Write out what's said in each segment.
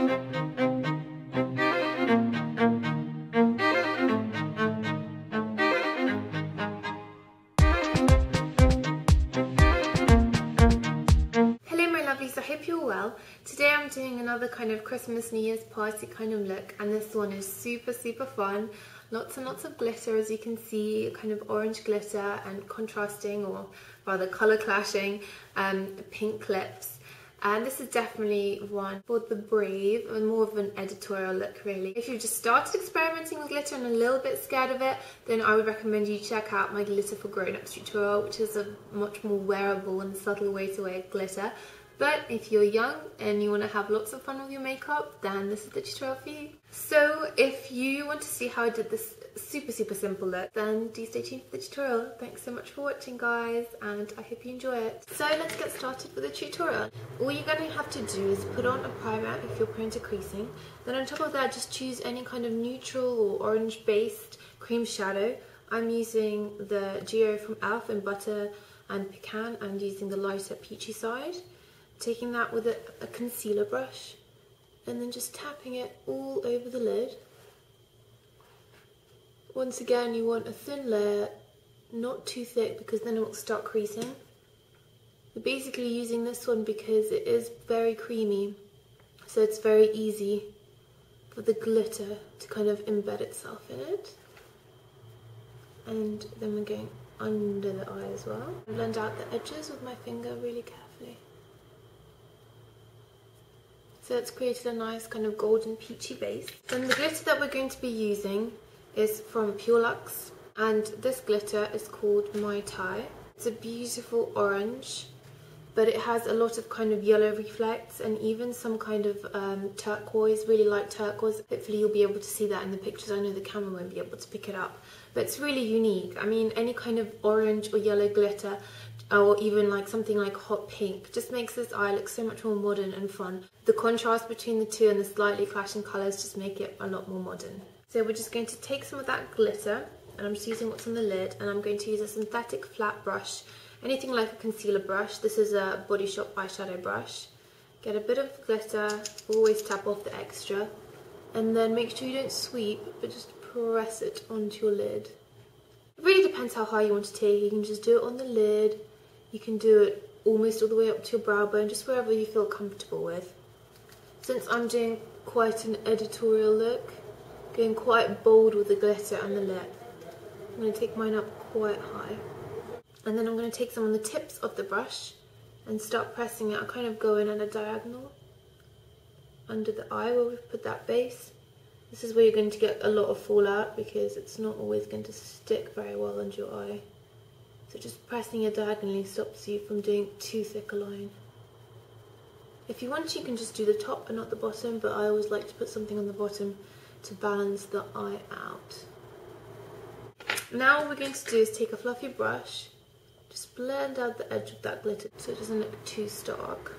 I hope you're well. Today I'm doing another kind of Christmas New Year's party kind of look, and this one is super fun. Lots and lots of glitter, as you can see, kind of orange glitter and contrasting, or rather colour clashing, pink lips. And this is definitely one for the brave, and more of an editorial look really. If you've just started experimenting with glitter and a little bit scared of it, then I would recommend you check out my Glitter for Grown-Ups tutorial, which is a much more wearable and subtle way to wear glitter. But if you're young and you want to have lots of fun with your makeup, then this is the tutorial for you. So if you want to see how I did this super simple look, then do stay tuned for the tutorial. Thanks so much for watching, guys, and I hope you enjoy it. So let's get started with the tutorial. All you're going to have to do is put on a primer if you're prone to creasing. Then on top of that, just choose any kind of neutral or orange based cream shadow. I'm using the Geo from e.l.f. in Butter and Pecan, and using the lighter peachy side. Taking that with a concealer brush and then just tapping it all over the lid. Once again, you want a thin layer, not too thick, because then it will start creasing. We're basically using this one because it is very creamy, so it's very easy for the glitter to kind of embed itself in it. And then we're going under the eye as well. Blend out the edges with my finger really carefully. So it's created a nice kind of golden peachy base. Then the glitter that we're going to be using is from Luxe, and this glitter is called Mai Tai. It's a beautiful orange, but it has a lot of kind of yellow reflects and even some kind of turquoise, really light turquoise. Hopefully you'll be able to see that in the pictures. I know the camera won't be able to pick it up, but it's really unique. I mean, any kind of orange or yellow glitter, or even like something like hot pink, just makes this eye look so much more modern and fun. The contrast between the two and the slightly clashing colours just make it a lot more modern. So we're just going to take some of that glitter, and I'm just using what's on the lid, and I'm going to use a synthetic flat brush, anything like a concealer brush. This is a Body Shop eyeshadow brush. Get a bit of glitter, always tap off the extra, and then make sure you don't sweep, but just press it onto your lid. It really depends how high you want to take it. You can just do it on the lid. You can do it almost all the way up to your brow bone, just wherever you feel comfortable with. Since I'm doing quite an editorial look, going quite bold with the glitter and the lip, I'm going to take mine up quite high. And then I'm going to take some on the tips of the brush and start pressing it. I'll kind of go in at a diagonal under the eye where we've put that base. This is where you're going to get a lot of fallout, because it's not always going to stick very well under your eye. So just pressing it diagonally stops you from doing too thick a line. If you want, you can just do the top and not the bottom, but I always like to put something on the bottom to balance the eye out. Now what we're going to do is take a fluffy brush, just blend out the edge of that glitter so it doesn't look too stark.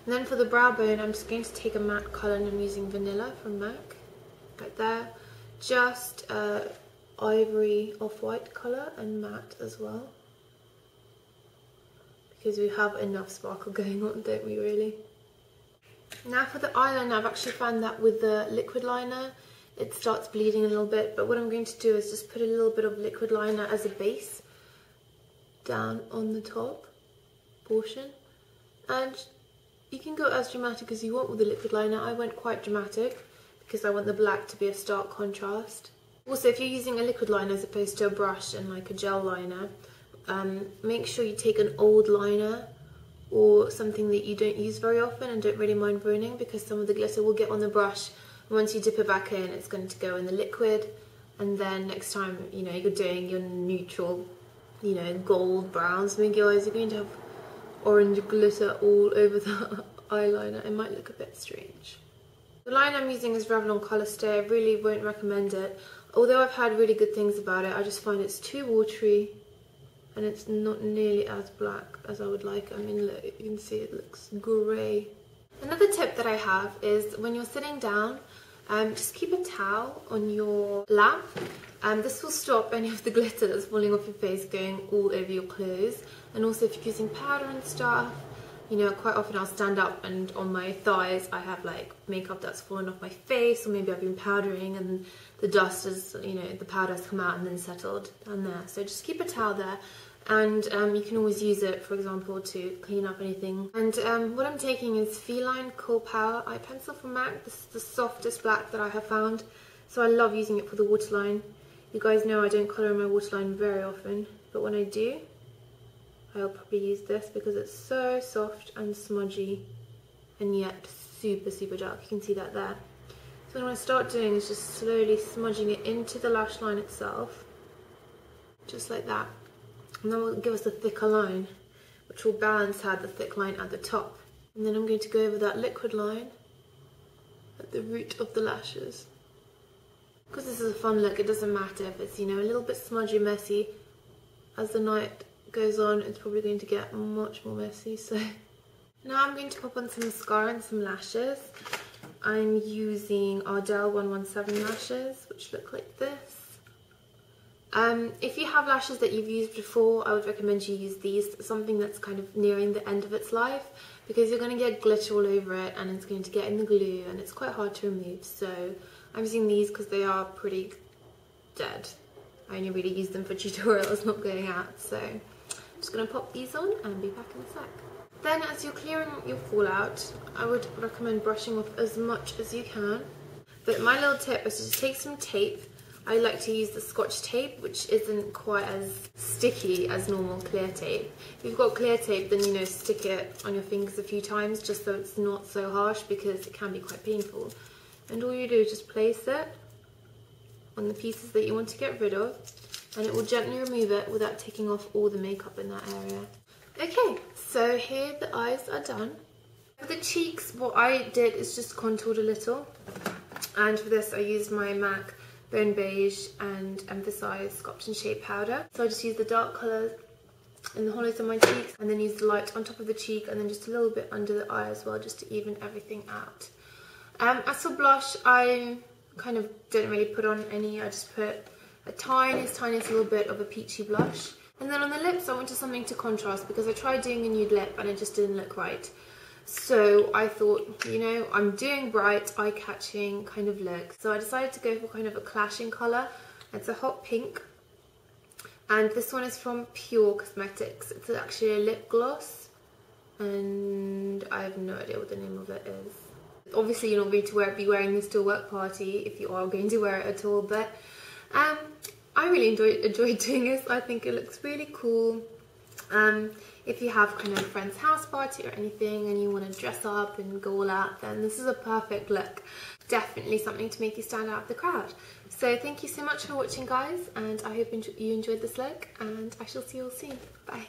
And then for the brow bone, I'm just going to take a matte colour, and I'm using Vanilla from MAC, right there. Just ivory off-white colour and matte as well, because we have enough sparkle going on, don't we really? Now for the eyeliner, I've actually found that with the liquid liner it starts bleeding a little bit, but what I'm going to do is just put a little bit of liquid liner as a base down on the top portion, and you can go as dramatic as you want with the liquid liner. I went quite dramatic because I want the black to be a stark contrast. Also, if you're using a liquid liner as opposed to a brush and like a gel liner, make sure you take an old liner or something that you don't use very often and don't really mind ruining, because some of the glitter will get on the brush, and once you dip it back in, it's going to go in the liquid, and then next time, you know, you're doing your neutral, you know, gold, brown, smoky eyes, you're going to have orange glitter all over the eyeliner. It might look a bit strange. The line I'm using is Revlon Colour Stay. I really won't recommend it. Although I've heard really good things about it, I just find it's too watery and it's not nearly as black as I would like. I mean, look, you can see it looks grey. Another tip that I have is when you're sitting down, just keep a towel on your lap. This will stop any of the glitter that's falling off your face going all over your clothes. And also if you're using powder and stuff, You know, quite often I'll stand up and on my thighs I have like makeup that's fallen off my face, or maybe I've been powdering and the dust has, you know, the powder has come out and then settled down there. So just keep a towel there, and you can always use it, for example, to clean up anything. And what I'm taking is Feline Kohl Power Eye Pencil from MAC. This is the softest black that I have found, so I love using it for the waterline. You guys know I don't colour in my waterline very often, but when I do, I'll probably use this because it's so soft and smudgy and yet super, super dark. You can see that there. So what I start doing is just slowly smudging it into the lash line itself, just like that. And that will give us a thicker line, which will balance out the thick line at the top. And then I'm going to go over that liquid line at the root of the lashes. Because this is a fun look, it doesn't matter if it's, you know, a little bit smudgy, messy. As the night goes on, it's probably going to get much more messy. So now I'm going to pop on some mascara and some lashes. I'm using Ardell 117 lashes, which look like this. If you have lashes that you've used before, I would recommend you use these, something that's kind of nearing the end of its life, because you're going to get glitter all over it and it's going to get in the glue and it's quite hard to remove. So I'm using these because they are pretty dead. I only really use them for tutorials, not going out. So I'm just going to pop these on and be back in a sec. Then as you're clearing your fallout, I would recommend brushing off as much as you can. But my little tip is to just take some tape. I like to use the Scotch tape, which isn't quite as sticky as normal clear tape. If you've got clear tape, then, you know, stick it on your fingers a few times just so it's not so harsh, because it can be quite painful. And all you do is just place it on the pieces that you want to get rid of, and it will gently remove it without taking off all the makeup in that area. Okay, so here the eyes are done. For the cheeks, what I did is just contoured a little, and for this I used my MAC Bone Beige and Emphasize Sculpt and Shape powder. So I just used the dark colours in the hollows of my cheeks, and then used the light on top of the cheek, and then just a little bit under the eye as well, just to even everything out. As for blush, I kind of didn't really put on any. I just put a tiniest little bit of a peachy blush. And then on the lips, I wanted something to contrast, because I tried doing a nude lip and it just didn't look right. So I thought, you know, I'm doing bright, eye-catching kind of look. So I decided to go for kind of a clashing colour. It's a hot pink. And this one is from Pure Cosmetics. It's actually a lip gloss. And I have no idea what the name of it is. Obviously, you're not going to be wearing this to a work party, if you are going to wear it at all. But I really enjoyed doing this. I think it looks really cool. If you have kind of a friend's house party or anything and you want to dress up and go all out, then this is a perfect look. Definitely something to make you stand out of the crowd. So thank you so much for watching, guys, and I hope you enjoyed this look, and I shall see you all soon. Bye.